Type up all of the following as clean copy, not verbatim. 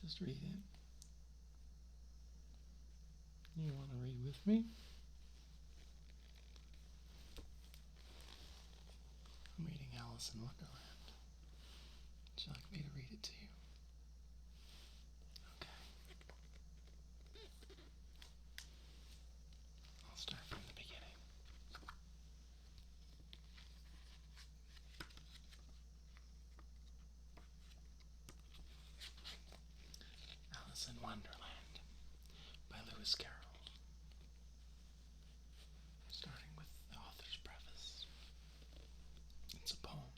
Just read it. You want to read with me? I'm reading Alice in Wonderland. Would you like me to read it to you? Okay. I'll start from the beginning. Alice in Wonderland by Lewis Carroll. Starting with the author's preface. It's a poem.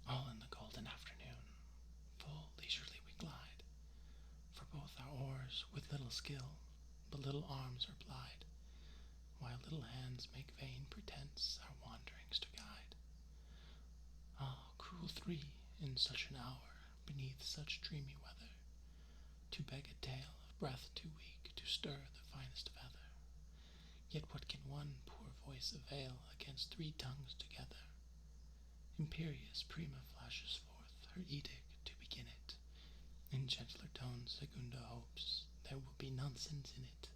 All in the golden afternoon, full leisurely we glide, for both our oars with little skill, but little arms are plied, while little hands make vain pretense our wanderings to guide. Ah, cruel three, in such an hour, beneath such dreamy weather, to beg a tale of breath too weak to stir the finest feather. Yet what can one poor voice avail against three tongues together? Imperious Prima flashes forth her edict to begin it. In gentler tones Segunda hopes there will be nonsense in it,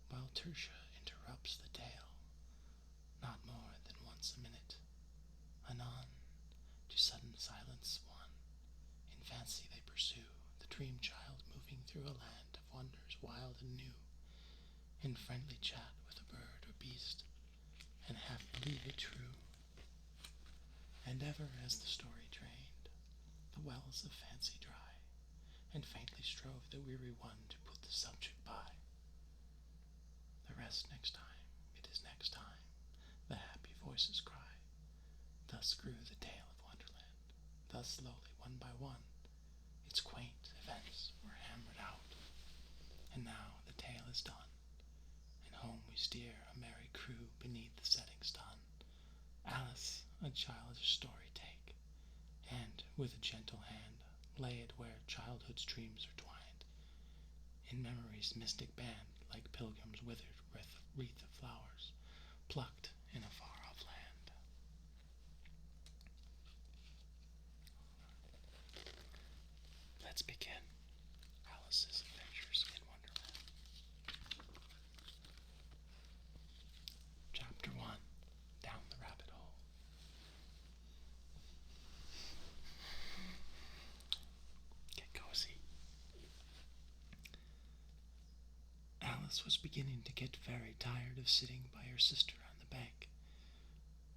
while Tertia interrupts the tale, not more than once a minute. Anon, to sudden silence won, in fancy they pursue the dream child moving through a land of wonders wild and new, in friendly chat with a bird or beast, and half believe it true. And ever as the story drained, the wells of fancy dry, and faintly strove the weary one to put the subject by. The rest next time, it is next time, the happy voices cry. Thus grew the tale of Wonderland, thus slowly one by one, its quaint events were hammered out. And now the tale is done, and home we steer a merry crew beneath the setting sun. Alice, a childish story take, and with a gentle hand lay it where childhood's dreams are twined, in memory's mystic band, like pilgrims withered wreath of flowers, plucked in a far-off land. Let's begin Alice's Adventures in Wonderland. Chapter 1, Down the Rabbit Hole. Get cozy. Alice was beginning to get very tired of sitting by her sister on the bank,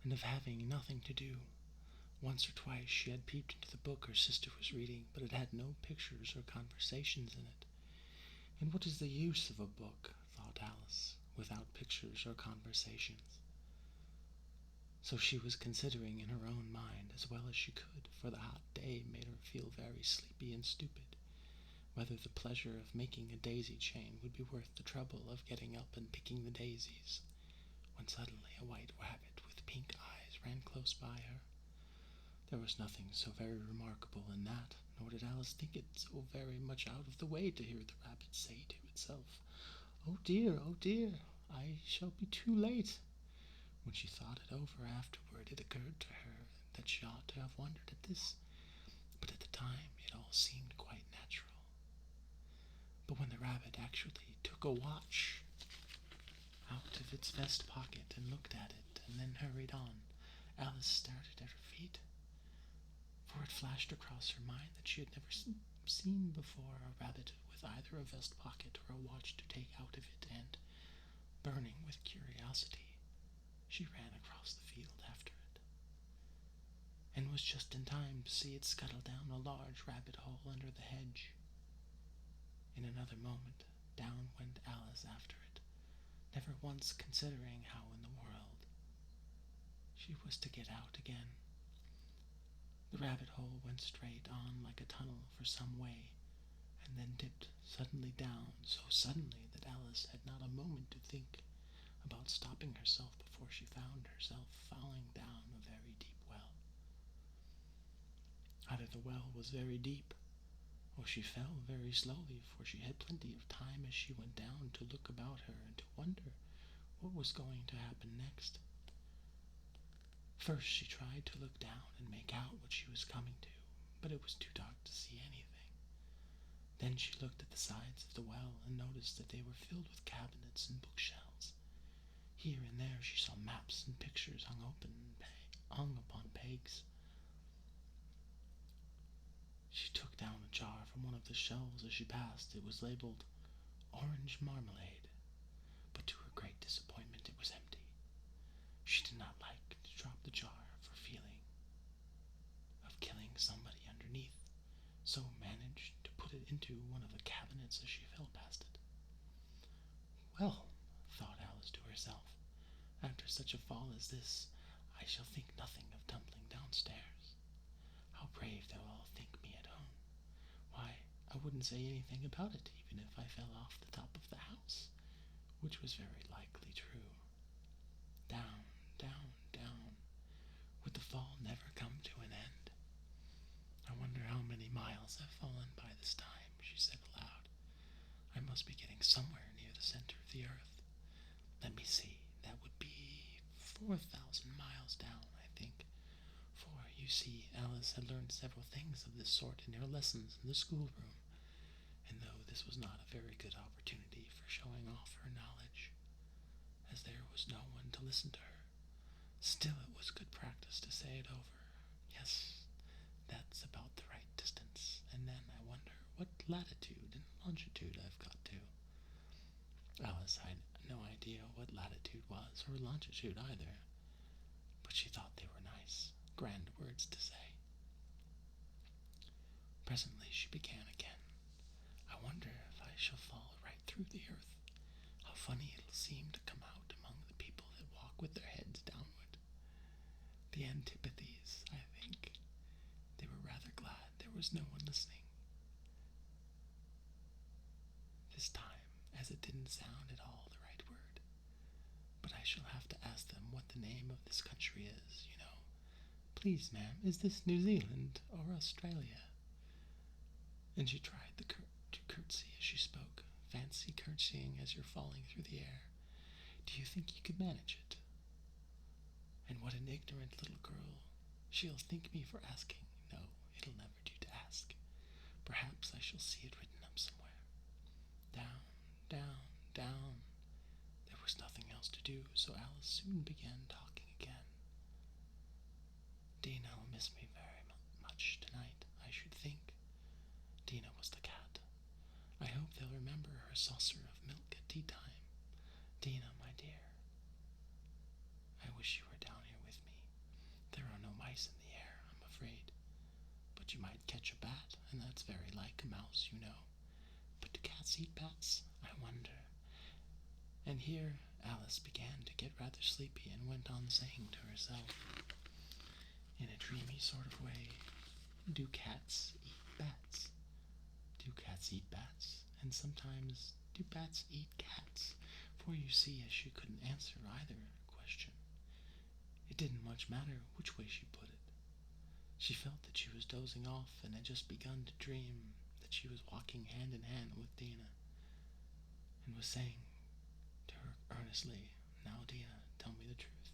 and of having nothing to do. Once or twice she had peeped into the book her sister was reading, but it had no pictures or conversations in it. And what is the use of a book, thought Alice, without pictures or conversations? So she was considering in her own mind, as well as she could, for the hot day made her feel very sleepy and stupid, whether the pleasure of making a daisy chain would be worth the trouble of getting up and picking the daisies, when suddenly a white rabbit with pink eyes ran close by her. There was nothing so very remarkable in that, nor did Alice think it so very much out of the way to hear the rabbit say to itself, oh dear, I shall be too late." When she thought it over afterward, it occurred to her that she ought to have wondered at this, but at the time it all seemed quite natural. But when the rabbit actually took a watch out of its vest pocket and looked at it, and then hurried on, Alice started at her feet, for it flashed across her mind that she had never seen before a rabbit with either a vest pocket or a watch to take out of it, and, burning with curiosity, she ran across the field after it, and was just in time to see it scuttle down a large rabbit hole under the hedge. In another moment, down went Alice after it, never once considering how in the world she was to get out again. The rabbit hole went straight on like a tunnel for some way, and then dipped suddenly down, so suddenly that Alice had not a moment to think about stopping herself before she found herself falling down a very deep well. Either the well was very deep, or she fell very slowly, for she had plenty of time as she went down to look about her and to wonder what was going to happen next. First she tried to look down and make out what she was coming to, but it was too dark to see anything. Then she looked at the sides of the well and noticed that they were filled with cabinets and bookshelves. Here and there she saw maps and pictures hung upon pegs. She took down a jar from one of the shelves as she passed. It was labeled orange marmalade, but to her great disappointment it was empty. She did not like to drop the jar for feeling of killing somebody underneath, so managed to put it into one of the cabinets as she fell past it. Well, thought Alice to herself, after such a fall as this, I shall think nothing of tumbling downstairs. How brave they'll all think me at home. Why, I wouldn't say anything about it, even if I fell off the top of the house, which was very likely true. Down, down, down. Would the fall never come to an end? I wonder how many miles I've fallen by this time, she said aloud. I must be getting somewhere near the center of the earth. Let me see, that would be 4,000 miles down, I think. For, you see, Alice had learned several things of this sort in her lessons in the schoolroom, and though this was not a very good opportunity for showing off her knowledge, as there was no one to listen to her, still it was good practice to say it over. Yes, that's about the right distance, and then I wonder what latitude and longitude I've got to. Alice had no idea what latitude was or longitude either, but she thought they were nice, grand words to say. Presently she began again. I wonder if I shall fall right through the earth. How funny it'll seem to come out among the people that walk with their heads downward. The antipathies, I think. They were rather glad there was no one listening. This time, as it didn't sound at all the right word. But I shall have to ask them what the name of this country is, you know. Please, ma'am, is this New Zealand or Australia? And she tried to curtsy as she spoke. Fancy curtsying as you're falling through the air. Do you think you could manage it? And what an ignorant little girl. She'll think me for asking. No, it'll never do to ask. Perhaps I shall see it written up somewhere. Down, down, down. There was nothing else to do, so Alice soon began talking again. Dinah'll miss me very much tonight, I should think. Dinah was the cat. I hope they'll remember her saucer of milk at tea time. Dinah, my dear. I wish you were down here with me. There are no mice in the air, I'm afraid. But you might catch a bat, and that's very like a mouse, you know. But do cats eat bats? I wonder. And here Alice began to get rather sleepy and went on saying to herself, in a dreamy sort of way, do cats eat bats? Do cats eat bats? And sometimes, do bats eat cats? For you see, as she couldn't answer either question, it didn't much matter which way she put it. She felt that she was dozing off and had just begun to dream that she was walking hand in hand with Dinah, and was saying to her earnestly, Now, Dinah, tell me the truth.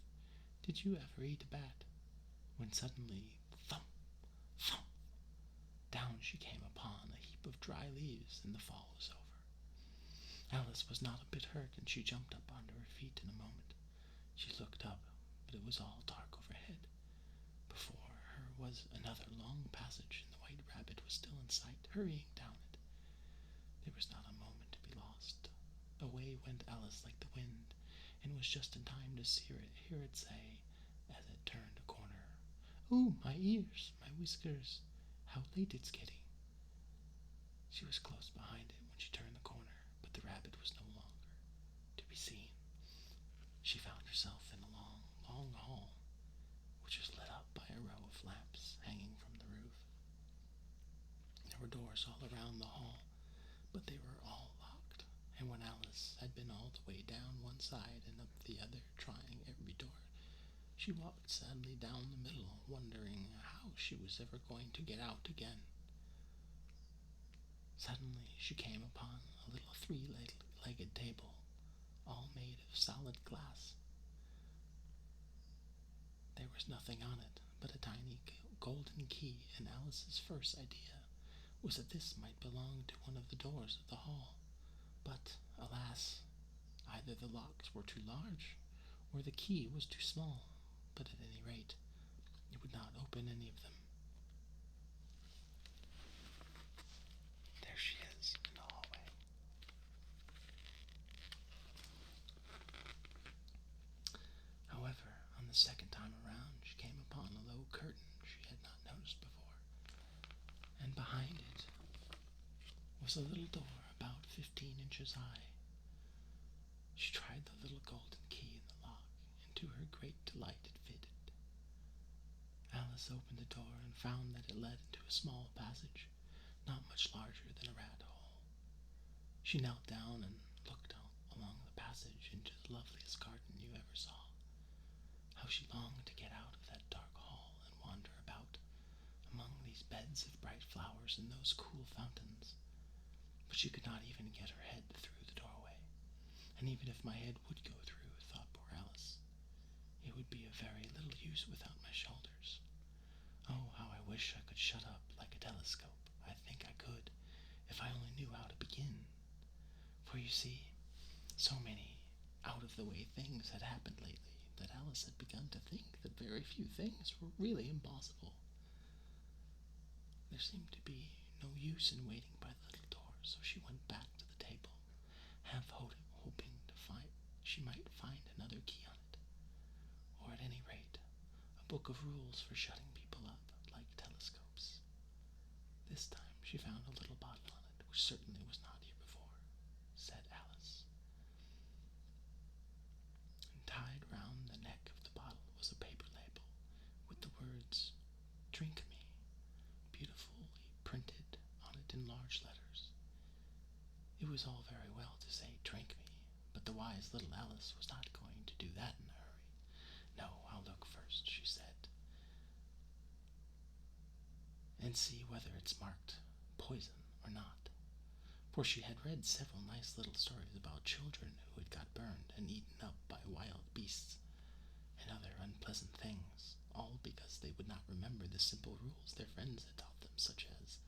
Did you ever eat a bat? When suddenly, thump, thump, down she came upon a heap of dry leaves, and the fall was over. Alice was not a bit hurt, and she jumped up onto her feet in a moment. She looked up, but it was all dark overhead. Before her was another long passage, and the white rabbit was still in sight, hurrying down it. There was not a moment to be lost. Away went Alice like the wind, and was just in time to hear it say, as it turned a corner, Oh, my ears, my whiskers, how late it's getting. She was close behind it when she turned the corner, but the rabbit was no longer to be seen. She found herself in a long, long hall, which was lit up by a row of lamps hanging from the roof. There were doors all around the hall, but they were all locked, and when Alice had been all the way down one side and up the other, trying every door, she walked sadly down the middle, wondering how she was ever going to get out again. Suddenly she came upon a little three-legged table, all made of solid glass. There was nothing on it but a tiny golden key, and Alice's first idea was that this might belong to one of the doors of the hall. But, alas, either the locks were too large, or the key was too small, but at any rate, it would not open any of them. There she is in the hallway. However, on the second time around, she came upon a low curtain she had not noticed before, and behind it was a little door about 15 inches high. She tried the little golden key in the lock, and to her great delight it fitted. Alice opened the door and found that it led into a small passage, not much larger than a rat hole. She knelt down and looked out along the passage into the loveliest garden you ever saw. How she longed to get out of that dark hall and wander about among these beds of bright flowers and those cool fountains. But she could not even get her head through the doorway, and even if my head would go through, thought poor Alice, it would be of very little use without my shoulders. Oh, how I wish I could shut up like a telescope. I think I could, if I only knew how to begin. For you see, so many out-of-the-way things had happened lately that Alice had begun to think that very few things were really impossible. There seemed to be no use in waiting by the little door, so she went back to the table, half hoping she might find another key on it, or at any rate, a book of rules for shutting people up like telescopes. This time she found a little bottle on it, which certainly was not here before, said Alice. And tied round the neck of the bottle was a paper label with the words, "Drink me," beautifully printed on it in large letters. It was all very well to say, "Drink me," but the wise little Alice was not going to do that in a hurry. "No, I'll look first," she said, "and see whether it's marked poison or not." For she had read several nice little stories about children who had got burned and eaten up by wild beasts and other unpleasant things, all because they would not remember the simple rules their friends had taught them, such as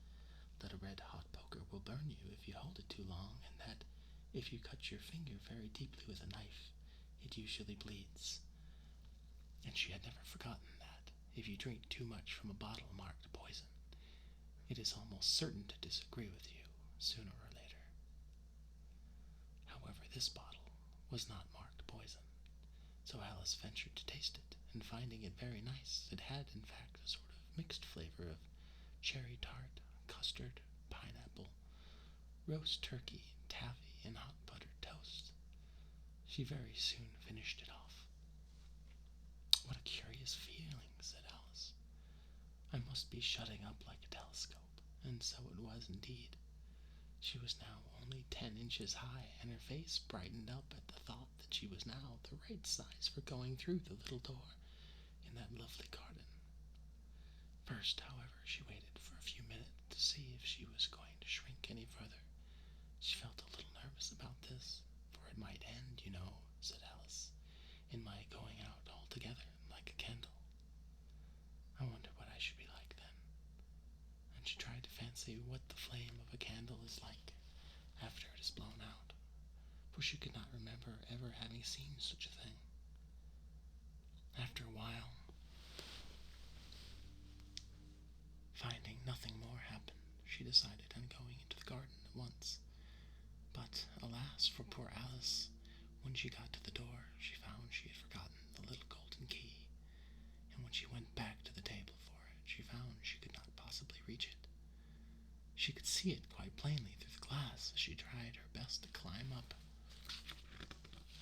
that a red-hot poker will burn you if you hold it too long, and that if you cut your finger very deeply with a knife, it usually bleeds. And she had never forgotten that if you drink too much from a bottle marked poison, it is almost certain to disagree with you sooner or later. However, this bottle was not marked poison, so Alice ventured to taste it, and finding it very nice, it had in fact a sort of mixed flavor of cherry tart, custard, pineapple, roast turkey, taffy, and hot buttered toast. She very soon finished it off. "What a curious feeling," said Alice. "I must be shutting up like a telescope," and so it was indeed. She was now only 10 inches high, and her face brightened up at the thought that she was now the right size for going through the little door in that lovely garden. First, however, she waited for a few minutes to see if she was going to shrink any further. She felt a little nervous about this, for it might end, you know, said Alice, in my going out altogether like a candle. I wonder what I should be like then. And she tried to fancy what the flame of a candle is like after it is blown out, for she could not remember ever having seen such a thing. After a while, finding nothing more happen, she decided on going into the garden at once. But, alas for poor Alice, when she got to the door, she found she had forgotten the little golden key, and when she went back to the table for it, she found she could not possibly reach it. She could see it quite plainly through the glass as she tried her best to climb up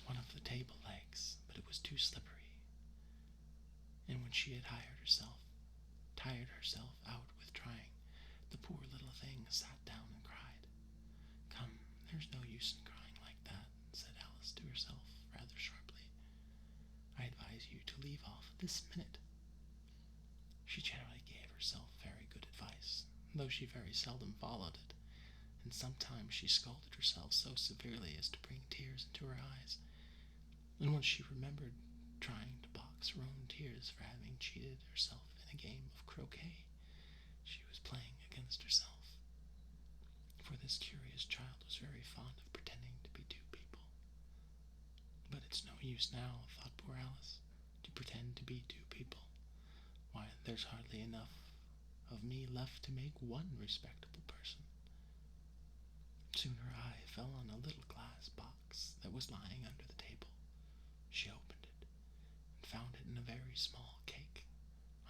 one of the table legs, but it was too slippery, and when she had tired herself out with trying, the poor little thing sat down and cried. "Come, there's no use in crying like that," said Alice to herself rather sharply. "I advise you to leave off this minute." She generally gave herself very good advice, though she very seldom followed it, and sometimes she scolded herself so severely as to bring tears into her eyes, and when she remembered trying to box her own tears for having cheated herself in a game of croquet she was playing against herself, use now, thought poor Alice, to pretend to be two people. Why, there's hardly enough of me left to make one respectable person. Soon her eye fell on a little glass box that was lying under the table. She opened it, and found it in a very small cake,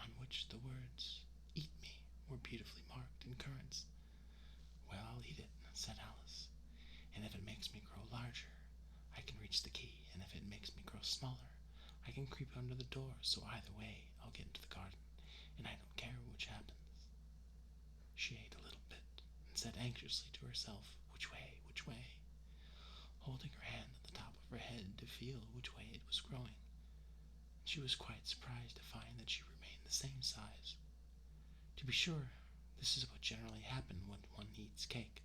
on which the words, "Eat me," were beautifully marked in currants. "Well, I'll eat it," said Alice, "and if it makes me grow larger, I can reach the key, and if it makes me grow smaller, I can creep under the door, so either way I'll get into the garden, and I don't care which happens." She ate a little bit, and said anxiously to herself, "Which way, which way?" holding her hand on the top of her head to feel which way it was growing. She was quite surprised to find that she remained the same size. To be sure, this is what generally happens when one eats cake,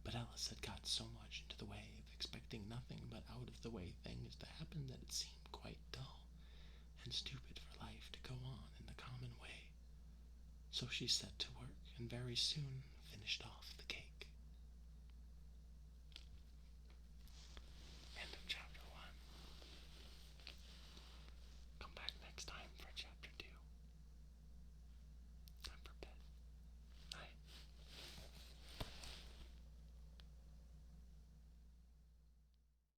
but Alice had got so much into the way of expecting nothing but out-of-the-way things to happen that it seemed quite dull and stupid for life to go on in the common way. So she set to work, and very soon finished off.